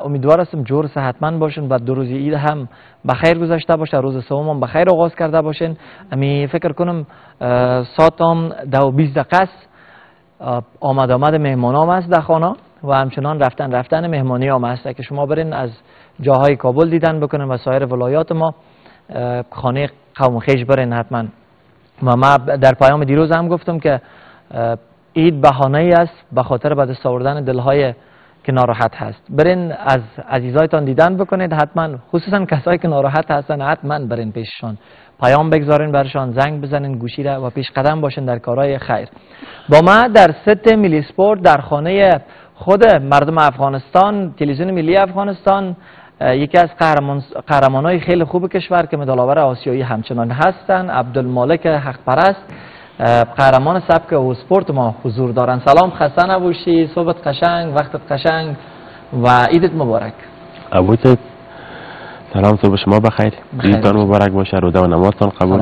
امیدوار هستم جور صحتمند باشین و دو روز عید هم بخیر گذشته باشه، روز سوم هم بخیر آغاز کرده باشین. امی فکر کنم ساعتم 10:20 دقیقه است. آمد مهمان هم است در خانه و همچنان رفتن مهمانی هم است که شما برین از جاهای کابل دیدن بکنین و سایر ولایات ما خانه قوم خویش برین حتما. و ما در پیام دیروز هم گفتم که عید بهانه‌ای است به خاطر به دست آوردن دلهای که ناراحت هست. برین از عزیزایتان دیدن بکنید حتما، خصوصا کسایی که ناراحت هستن حتما برین پیششان، پیام بگذارین برشان، زنگ بزنین گوشی را و پیش قدم باشین در کارهای خیر. با ما در ست ملی سپورت در خانه خود مردم افغانستان، تلویزیون ملی افغانستان، یکی از قهرمانای خیلی خوب کشور که مدال آور آسیایی همچنان هستن، عبدالمالک حق پرست، قهرمان سبک و اسپورت ما حضور دارن. سلام، خسته نباشی، صبحت قشنگ، وقتت قشنگ و عیدت مبارک. ابوت سلام، صبح شما بخیر، عیدتان مبارک باشه، روزه و نمازتان قبول.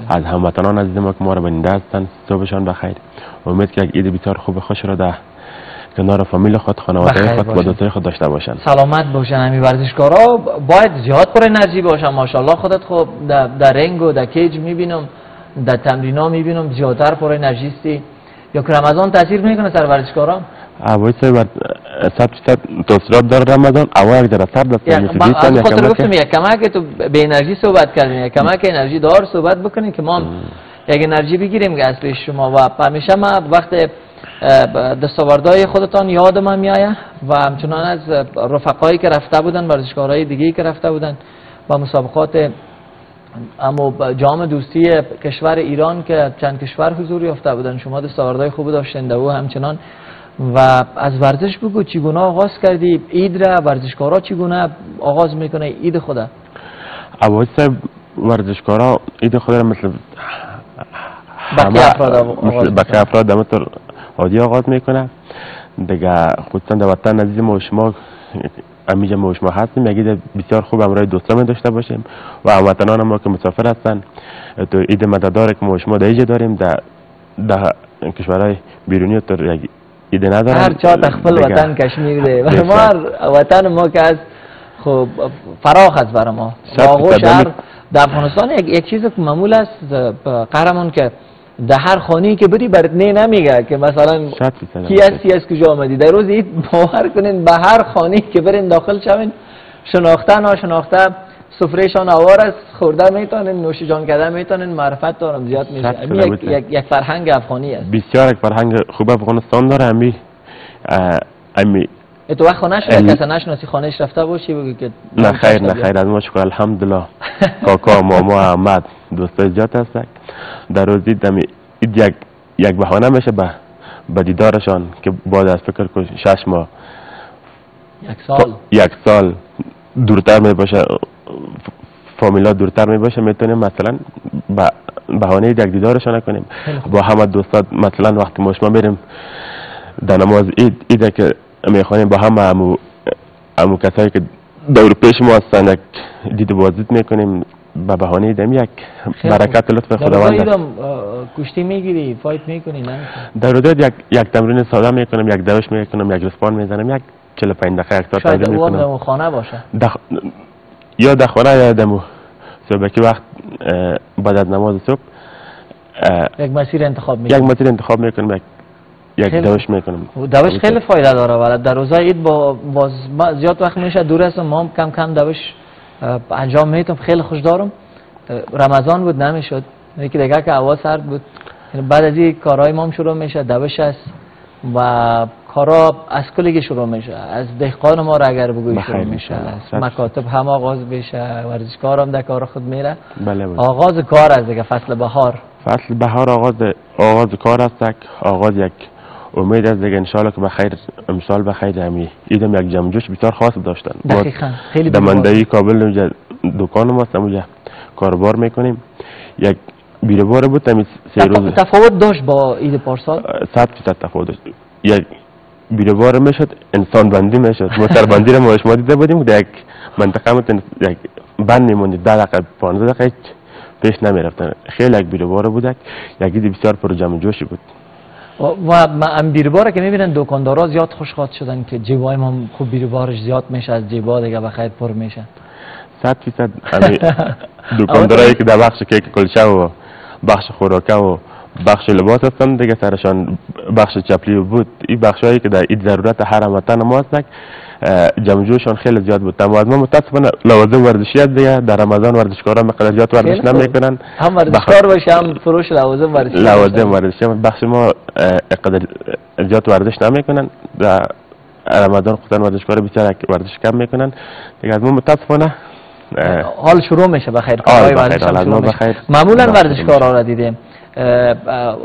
از هموطنان عزیز ما که ما را بیننده هستند صبحشان بخیر. امید که یک عید بسیار خوب خوش را در کنار فامیل خود، خانواده خود و دوستای خود داشته باشند. سلامت باشن. همین ورزشکارا باید زیاد پر انرژی باشن. ماشاءالله خودت خب در رنگ و در کیج میبینم، در تمرینا میبینم زیادتر پر انرژی هستی. یا که رمضان تاثیر میکنه سر ورزشکارا؟ اوایل صحبت 100% توصیلات داره رمضان. اول در اثر دست میسوید تا یک خاطر گفتم یک کمک تو به انرژی صحبت کردین، یک کمک انرژی دار صحبت بکنین که ما یک انرژی بگیریم از پیش شما. و همیشه ما وقت دستاوردهای خودتان یادم میآید و همچنان از رفقایی که رفته بودن، ورزشکارهای دیگه‌ای که رفته بودن و مسابقات اما جام دوستی کشور ایران که چند کشور حضور یافته بودن، شما دستاوردهای خوب داشتین و همچنان. و از ورزش بگو، چگونه آغاز کردی عید را؟ ورزشکارا چگونه آغاز میکنه عید خدا؟ اول ورزشکارا عید خدا را مثل بقیه افراد مثل عادی آغاز میکنه دیگه. خصوصا در وطن عزیز ما و شما امیجا ما و شما هستیم، یک عید بسیار خوب همراه دوستان داشته باشیم و هموطنان ما که مسافر هستن. تو عید مدداره که ما و شما در اینجا داریم، در کشورهای بیرونی تو یک عید ندارم. هر چا تخفل وطن کشمیر ده و ما وطن ما که از خب فراخ است برای ما. باغ و شهر در افغانستان یک چیز که معمول است قهرمان که در هر خانه‌ای که بری برات نمیگه که مثلا کی از کجا آمدی. در روز عید باور کنین به هر خانه‌ای که برین داخل شوین، شناخته ناشناخته سفرهشان آوار است، خورده میتونین، نوش جان کردن میتونین، معرفت دارم زیاد میشه. یک فرهنگ افغانی است، بسیار یک فرهنگ خوب افغانستان داره. امی تو وقت خانه شده کسی نشناسی خانهش رفته باشی بگی که نه خیر از ما شکر الحمدلله. کاکا ماما احمد دوستای زیاد هستن. در روز دیدم یک بهانه میشه به دیدارشان که بعد از فکر کن 6 ماه یک سال دورتر می باشه، فامیلا دورتر می باشه، میتونیم مثلا بهانه یک دیدارشان کنیم با همه دوستات. مثلا وقتی ما شما بریم در نماز عید که میخوانیم با همه امو کسایی که دور پیش ما هستن یک دید بازدید میکنیم به بهانه دم یک برکت لطف خداوند. در کشتی میگیری، فایت میکنی؟ نه در روز یک تمرین ساده میکنم، یک دوش میکنم، یک رسپان میزنم، یک 45 دقیقه یک ساعت تمرین میکنم. شاید خانه باشه یا در خانه یا دمو صبح که وقت بعد از نماز صبح یک مسیر انتخاب میکنم، یک دوش میکنم. دوش خیلی فایده داره ولی در روزای عید باز زیاد وقت میشه دور هستم، ما هم کم دوش انجام میتونم. خیلی خوش دارم. رمضان بود نمیشد، یکی دیگه که هوا سرد بود، بعد از این کارهای ما هم شروع میشه، دوش است و کارا از کلگی شروع میشه. از دهقان ما را اگر بگوی شروع میشه، از مکاتب هم آغاز بشه، ورزشکار هم در کار خود میره. آغاز کار است دیگه، فصل بهار آغاز کار است. آغاز یک امید است دیگه، انشالله که بخیر امسال بخیر. همی ایدم یک جمع جوش بسیار خاص داشتن. دقیقاً خیلی در مندهی کابل دکان ما است، کاربار میکنیم. یک بیروبار بود تمیز 3 روز. تفاوت داشت با عید پارسال؟ 100% تفاوت داشت. یک بیروبار میشد انسان بندی میشد. ما سربندی رو ما شما دیده بودیم در یک منطقه متن یک بند میموندید 10 دقیقه 15 دقیقه پیش نمیرفتن. خیلی یک بیروبار بود، یک عید بسیار پر جمع جوشی بود. و بیروباره که میبینن دکاندارا زیاد خوشخواد شدن که جیبای ما خوب بیروبارش زیاد میشه، از جیبا دیگه بخیر پر میشه. 100% دکاندارایی که در بخش کیک کلچه و بخش خوراکه و بخش لباس هستن دیگه سرشان بخش چپلی بود. این بخشایی که در این ضرورت هر وطن ما هست جمعجوشان خیلی زیاد بود. اما ما متاسفانه لوازم ورزشی هست دیگه در رمضان ورزشکارا مقدار زیاد ورزش نمیکنن، هم ورزشکار باشه هم فروش لوازم ورزشی بخش ما قدر زیاد ورزش نمیکنن. در رمضان خودن ورزشکارا بیشتر ورزش کم میکنن دیگه. از ما متاسفانه حال شروع میشه بخیر کارهای ورزش. معمولا ورزشکارا را دیدیم.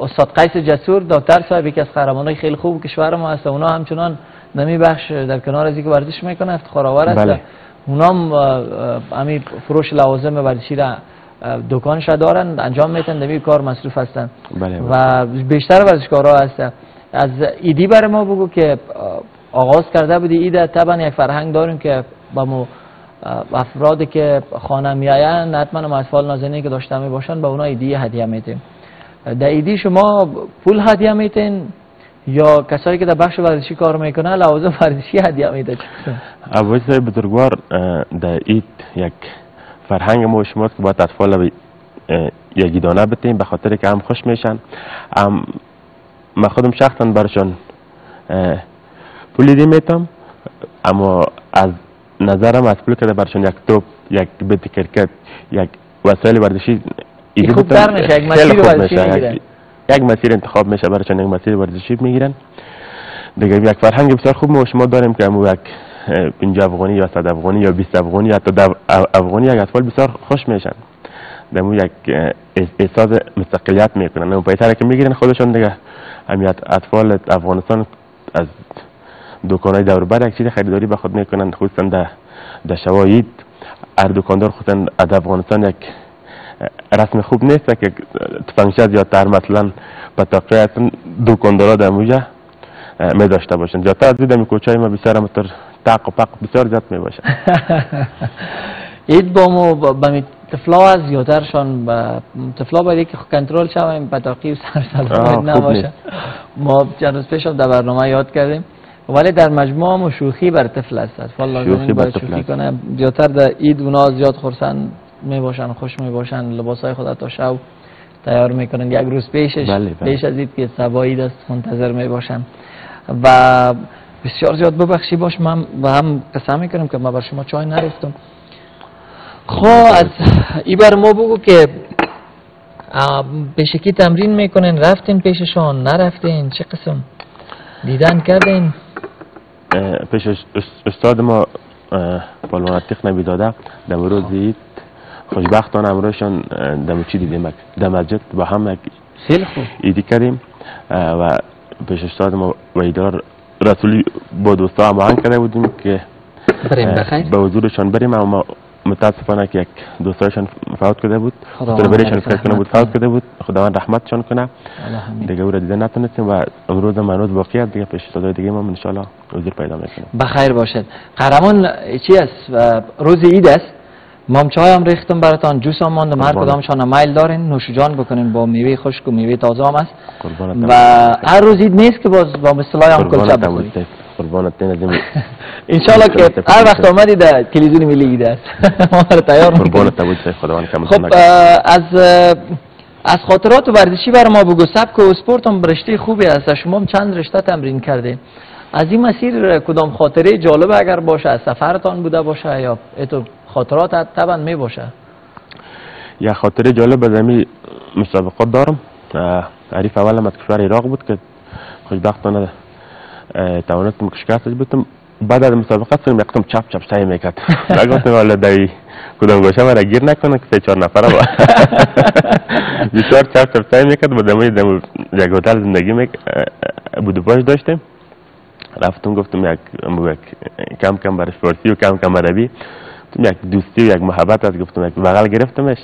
استاد قیس جسور دکتر صاحبی که از قهرمانای خیلی خوب کشور ما هست، اونا همچنان نمی بخش در کنار از اینکه ورزش میکنه افتخارآور است. بله. اونا هم فروش لوازم ورزشی را دکانش دارن انجام میتن، در کار مصروف هستن. بله. و بیشتر ورزشکارا هستن. از ایدی برای ما بگو که آغاز کرده بودی. ایده طبعا یک فرهنگ داریم که با افرادی که خانه میاین حتما اطفال نازنین که داشته می باشن به اونا ایدی هدیه میتیم. در ایدی شما پول هدیه میتین یا کسایی که در بخش ورزشی کار میکنن لوازم ورزشی هدیه میده؟ آقای بزرگوار در اید یک فرهنگ ما شماست که باید اطفال یکی دانه بتیم به خاطر که هم خوش میشن. من خودم شخصا برشان پولی میتم، اما از نظرم از پول که برشان یک توپ، یک بیت کرکت، یک وسایل ورزشی این خوب تر میشه. یک مسیر ورزشی میگیرن، یک مسیر انتخاب میشه برایشان، یک مسیر ورزشی میگیرن دیگه. یک فرهنگ بسیار خوب ما شما داریم که همون یک 50 افغانی یا 100 افغانی یا 20 افغانی یا 10 افغانی یک اطفال بسیار خوش میشن. دمو یک احساس مستقلیت میکنن. اون پیسه که میگیرن خودشون دیگه همیت اطفال افغانستان از دکانای دور بر یک چیز خریداری به خود میکنن، خصوصا در شواهد هر دکاندار خصوصا از افغانستان یک رسم خوب نیست که تفنگچه زیادتر مثلا بطاقه هستن دکاندارا در موجه می داشته باشن. زیادتر از دیدم کوچای ما بسیار متر تق و پق بسیار زیاد می باشن. اید با ما با طفلا از زیادترشان طفلا باید که کنترل شویم بطاقی و سرسلامت نباشه. ما چند روز پیش در برنامه یاد کردیم ولی در مجموعه ما شوخی بر طفل است. اطفال لازم باید شوخی کنه. زیادتر در عید اونا زیاد خرسند می باشن، خوش می باشن، لباسای خود تا شب تیار میکنن. یک روز پیشش پیش از عید که صبح عید است منتظر می باشن. و بسیار زیاد ببخشی باش من و هم قسم میکنم که ما بر شما چای نریفتم. خب از ای بر ما بگو که پیشکی تمرین میکنین، رفتین پیششان نرفتین، چه قسم دیدن کردین؟ پیش استاد ما پالوان عتیق نبی داده در روز عید خوشبختانه امروزشان دم چی دیدیم در مسجد با هم یک ایدی کردیم و پیش استاد ما و ایدار رسولی با دوستا هم آهنگ کرده بودیم که به حضورشان بریم، اما متاسفانه که یک دوستایشان فوت کرده بود، برایشان فکر کنه بود فوت کرده بود، خداوند رحمتشان کنه دیگه. او را دیده نتونستیم و امروز هم هنوز باقی است دیگه. پیش استادای دیگه ما ان شاء الله حضور پیدا میکنیم. بخیر باشد. قهرمان چی است؟ روز عید است. مام چای هم ریختم براتان، جوس هم ماندم، هر کدامشان میل دارین نوش جان بکنین با میوه خشک و میوه تازه هم است و هر روز عید نیست که باز با مثلا هم کلچه بخورید. قربانت نزدیم ان شاء الله که هر وقت اومدی در تلویزیون ملی عید است ما را تیار میکنیم. قربانت بود خداوند کامل کنه. خب از خاطرات ورزشی بر ما بگو. سبک و اسپورت هم رشته خوبی است. شما هم چند رشته تمرین کردین. از این مسیر کدام خاطره جالب اگر باشه از سفرتان بوده باشه یا اتو خاطرات طبعا می باشه؟ یا خاطره جالب از امی مسابقات دارم. عریف اولم از کشور عراق بود که خوشبختانه توانستم که شکستش بودم. بعد از مسابقات سنم یکم چپ سعی میکرد نگفتم والا دایی کدام گوشه مرا گیر نکنه که 3-4 نفره با بسیار چپ سعی میکرد. با دموی یک هتل زندگی بودپاش داشتیم. رفتم گفتم یک کم برش فارسی و کم عربی، یک دوستی و یک محبت است. گفتم یک بغل گرفتمش.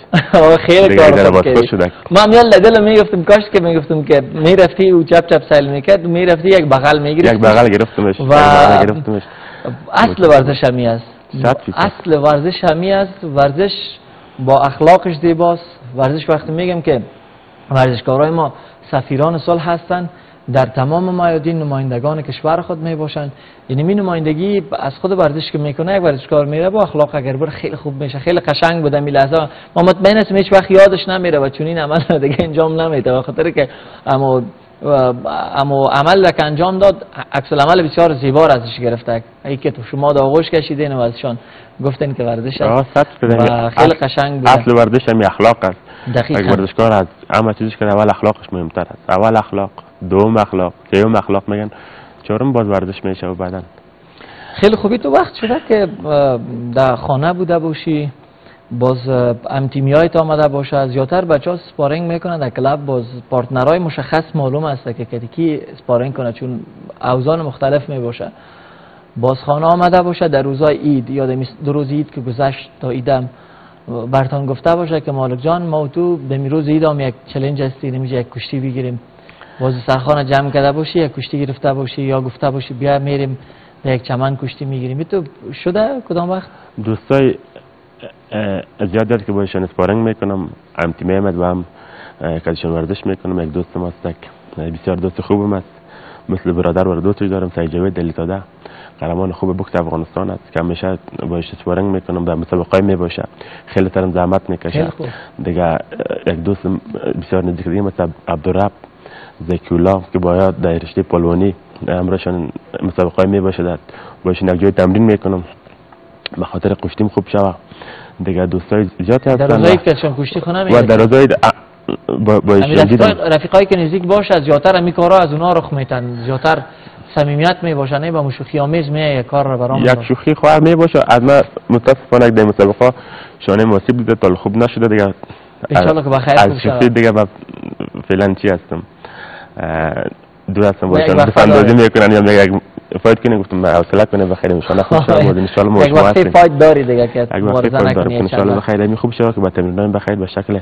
خیلی کار کرد. ما هم یال دل میگفتم کاش که میگفتم که میرفتی و چپ سیل میکرد و میرفتی یک بغل میگرفتی. یک بغل گرفتمش. و اصل ورزش همی است. اصل ورزش همی است. ورزش با اخلاقش زیباست. ورزش وقتی میگم که ورزشکارای ما سفیران صلح هستن در تمام میادین نمایندگان کشور خود می باشند. یعنی می نمایندگی از خود ورزش که میکنه، یک ورزشکار میره با اخلاق اگر بر خیلی خوب میشه. خیلی قشنگ بود این لحظه. ما مطمئن هستم هیچ وقت یادش نمیره و چون این عمل دیگه انجام نمیده، به خاطر که اما عمل که انجام داد عکس العمل بسیار زیبا ازش گرفته. ای که تو شما در آغوش کشیدین و ازشان گفتین که ورزش است و خیلی قشنگ بود. اصل ورزش هم اخلاق است. دقیقاً. ورزشکار از همه چیزش که اول اخلاقش مهمتر است. اول اخلاق، دوم اخلاق، سوم اخلاق میگن، چهارم باز ورزش میشه و بعدن. خیلی خوبی. تو وقت شده که در خانه بوده باشی، باز هم تیمیایت آمده باشه، زیادتر بچه‌ها سپارینگ میکنن در کلاب، باز پارتنرهای مشخص معلوم است که کی سپارینگ کنه چون اوزان مختلف می باشه. باز خانه آمده باشه در روزهای عید یا دو روز عید که گذشت تا عیدم برتان گفته باشه که مالک جان ما و تو به روز عید هم یک چالش هستی، نمیشه یک کشتی بگیریم. باز سرخانه جمع کرده باشی یک کشتی گرفته باشی یا گفته باشی بیا میریم در یک چمن کشتی میگیریم. تو شده کدام وقت؟ دوستای زیاد دارد که باشن اسپارینگ میکنم، هم تیم احمد و هم کدیشان ورزش میکنم. یک دوست ما است بسیار دوست خوبم است، مثل برادر و دوستی دارم، سعید جاوید دلیتاده، قهرمان خوب بوکس افغانستان است که همیشه باهاش اسپارینگ میکنم، در مسابقه می باشه، خیلی ترم زحمت میکشه. دیگه یک دوست بسیار نزدیک دیگه مثل عبدالرب زکیولا که باید در رشته پلوانی همراهشان مسابقه می باشه، باهاش یک جای تمرین میکنم به خاطر کشتیم خوب شوه. دیگه دوستای زیادی هستن در روزایی که چون کشتی خونه و در روزایی رفیقایی که نزدیک باشه زیادتر همی کارا از اونا رخ میتن، زیادتر صمیمیت می باشه، نه با شوخی آمیز می کار رو برام یک شوخی خواهر می باشه. از من متاسفانه در مسابقه شانه مصیب دیده تا خوب نشده دیگه، ان شاء الله که بخیر خوب شوخی دیگه فعلا چی هستم دور هستم باشن بس اندازی میکنن یا میگه فایت کنیم، گفتم حوصله کنه بخیر ان شاء الله خوب شه. ان شاء الله یک وقتی فایت داری دیگه که مبارزه نکنی ان شاء الله بخیر می خوب شه که با تمرینات بخیر به شکل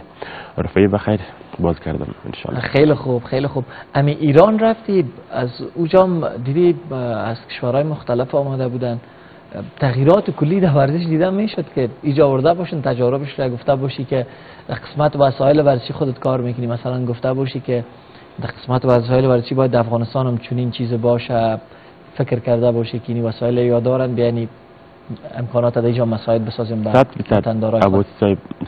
حرفه‌ای بخیر باز کردم ان شاء الله. خیلی خوب خیلی خوب. امی ایران رفتی، از اونجا دیدی از کشورهای مختلف آمده بودن، تغییرات کلی در ورزش دیدن میشد که ایجا آورده باشن تجاربش را گفته باشی که در قسمت وسایل ورزشی خودت کار میکنی، مثلا گفته باشی که در قسمت وسایل ورزشی باید در افغانستان هم چنین چیز باشه، فکر کرده باشی که این وسایل یا دارن بیانی امکانات در اینجا مساعد بسازیم به وطندارای خود.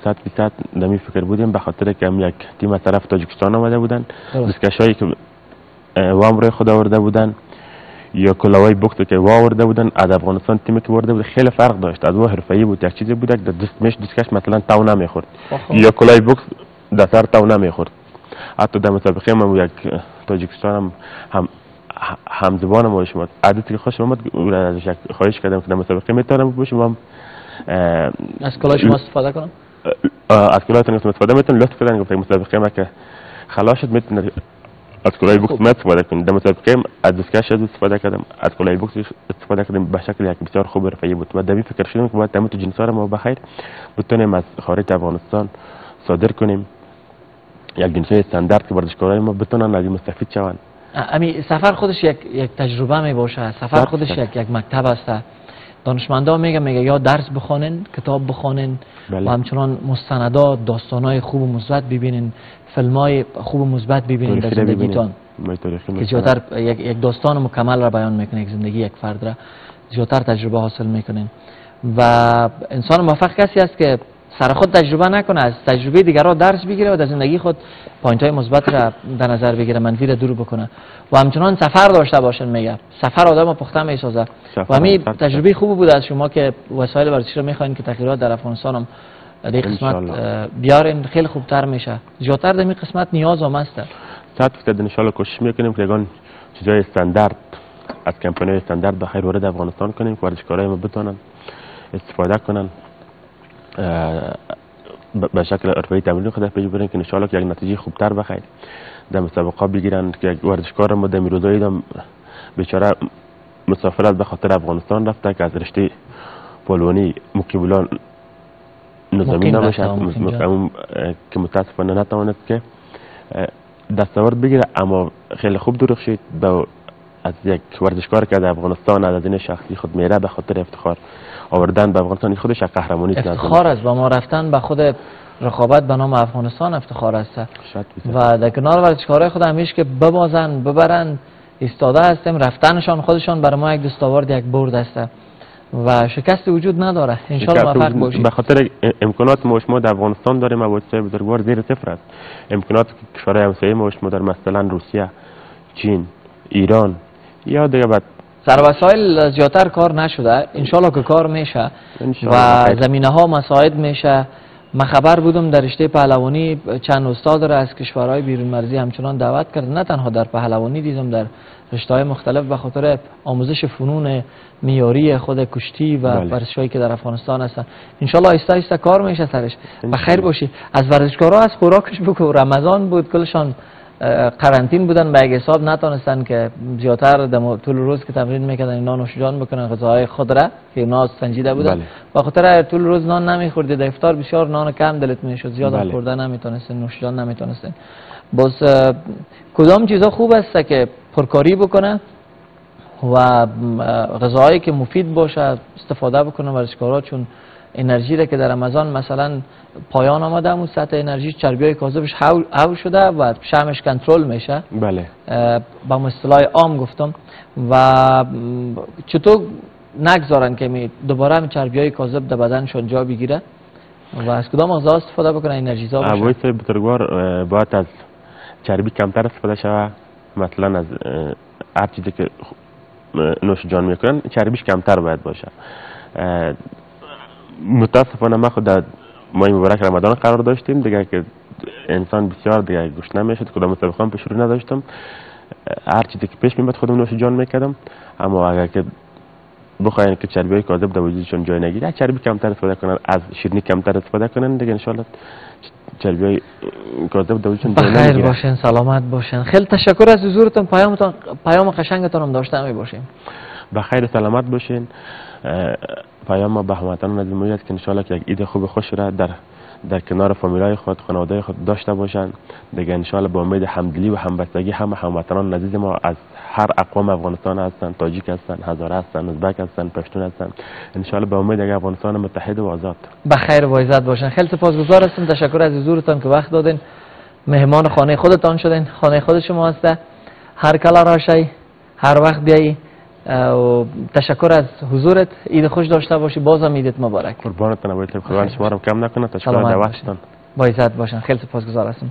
100% دمی فکر بودیم به خاطر که هم یک تیم از طرف تاجیکستان آمده بودن، دستکشایی که وام روی خود آورده بودن یا کلاوی بوکس که وا آورده بودن، از افغانستان تیمی که آورده بود خیلی فرق داشت. از وا حرفه‌ای بود، یک چیزی بود که دستکش مثلا تاو نمیخورد یا کلای بوکس در سر تاو نمیخورد. حتی در مسابقه ما یک تاجیکستان هم همزبان ما شما عادت که خوش اومد ازش خواهش کردم که در مسابقه میتونم باشم هم از کلاه شما استفاده کنم، از کلاهتون استفاده میتونم. لطف کردن گفتم مسابقه ما که خلاص شد میتونم از کلاه بوکس استفاده کنم. در مسابقه از دستکش استفاده کردم، از کلاه بوکس استفاده کردم به شکل یک بسیار خوب رفیع بود و در فکر شدم که باید تمام جنسا رو ما بخیر بتونیم از خارج افغانستان صادر کنیم، یک جنسای استاندارد که ورزشکارای ما بتونن از این مستفید شوند. امی سفر خودش یک تجربه می باشه، سفر خودش یک مکتب است. دانشمندا میگه یا درس بخونن، کتاب بخونن و همچنان مستندات، داستانای خوب و مثبت ببینن، فیلمای خوب و مثبت ببینن در زندگیتون که زیادتر یک داستان مکمل را بیان میکنه، یک زندگی یک فرد را زیادتر تجربه حاصل میکنن. و انسان موفق کسی است که سر خود تجربه نکنه، از تجربه دیگران درس بگیره و در زندگی خود پوینت های مثبت را در نظر بگیره، منفی را دور بکنه و همچنان سفر داشته باشن. میگه سفر آدمو پخته میسازه و همین تجربه خوب بود از شما که وسایل ورزشی رو میخواین که تغییرات در افغانستان هم در این قسمت بیارین، خیلی خوبتر میشه. زیادتر در این قسمت نیاز هم است. 100% ان شاء الله کوشش میکنیم که یگان چیزای استاندارد از کمپانی استاندارد بخیر وارد افغانستان کنیم که ورزشکارای ما بتونن استفاده کنن به شکل حرفه‌ای تمرین خود پیش ببرن که ان شاء الله که یک نتیجه خوبتر بخیر در مسابقه بگیرن. که یک ورزشکار ما در روزای دم بیچاره مسافرت به خاطر افغانستان رفته که از رشته پولونی مقیمولان نظامی نمیشه که متاسفانه نتوانست که دستاورد بگیره، اما خیلی خوب درخشید از یک ورزشکار که در افغانستان از این شخصی خود میره به خاطر افتخار آوردن به افغانستان خودش یک قهرمانی است. افتخار است با ما رفتن به خود رقابت به نام افغانستان افتخار است شاید و در کنار ورزشکارای خود همیشه که ببازن ببرن ایستاده هستیم. رفتنشان خودشان برای ما یک دستاورد، یک برد است و شکست وجود نداره. ان شاء الله موفق باشید. به خاطر امکانات ما شما در افغانستان داریم و چه بزرگوار زیر صفر است. امکانات کشورهای همسایه ما شما در مثلا روسیه، چین، ایران یا دیگه بعد سر وسایل زیادتر کار نشده. انشالله که کار میشه و زمینه ها مساعد میشه. من خبر بودم در رشته پهلوانی چند استاد را از کشورهای بیرون مرزی همچنان دعوت کرد، نه تنها در پهلوانی، دیدم در رشته‌های مختلف به خاطر آموزش فنون معیاری خود کشتی و ورزش‌هایی که در افغانستان هستن. انشالله آهسته آهسته کار میشه سرش. بخیر باشی. از ورزشکارا از خوراکش بگو. رمضان بود کلشان قرنطین بودن، به یک حساب نتونستن که زیادتر طول روز که تمرین میکردن نان و نوشیجان بکنن غذاهای خود را که اینا سنجیده بودن. به خاطر طول روز نان نمیخوردید، در افطار بسیار نان کم دلت میشد، زیاد خوردن نمیتونستن، نوشیجان نمیتونستن. باز کدام چیزا خوب است که پرکاری بکنه و غذاهایی که مفید باشه استفاده بکنه ورزشکارا، چون انرژی را که در رمضان مثلا پایان آمده اون سطح انرژی چربیای کاذبش حول شده و شمش کنترل میشه. بله. با اصطلاح عام گفتم. و چطور نگذارن که دوباره هم چربیای کاذب در بدنشون جا بگیره و از کدام غذا استفاده بکنن انرژیزا باشه؟ اوایل بزرگوار باید از چربی کمتر استفاده شود. مثلا از هر چیزی که نوش جان میکنن چربیش کمتر باید باشه. متاسفانه ما خود در ماه مبارک رمضان قرار داشتیم دیگه که انسان بسیار دیگه گشنه میشد. کدام مسابقه هم پیش رو نداشتم، هر چیزی که پیش میاد خودم نوش جان میکردم. اما اگر که بخواین که چربی کاذب در وجودشون جای نگیره، چربی کمتر استفاده کنن، از شیرینی کمتر استفاده کنن دیگه، ان شاء الله چربی کاذب در وجودشون جای نگیره. بخیر باشین، سلامت باشین. خیلی تشکر از حضورتون. پیام قشنگتون هم داشته می باشیم. بخیر و سلامت باشین. پیام ما به هموطنان از میاد که ان شاء الله که یک عید خوب خوش را در کنار فامیلای خود، خانواده خود داشته باشن دیگه. ان شاء الله با امید همدلی و همبستگی هموطنان عزیز ما از هر اقوام افغانستان هستن، تاجیک هستن، هزاره هستن، ازبک هستن، پشتون هستن، ان شاء الله با امید یک افغانستان متحد و آزاد. بخیر و عزت باشن. خیلی سپاسگزار هستم. تشکر از حضورتان که وقت دادین. مهمان خانه خودتان شدین. خانه خود شما هسته. هر کلا راشی، هر وقت بیایی. و تشکر از حضورت. عید خوش داشته باشی. بازم عیدت مبارک. قربانتون. خدا شما رو کم نکنه. تشکر از دعوتتان. با عزت باشن. خیلی سپاسگزار هستم.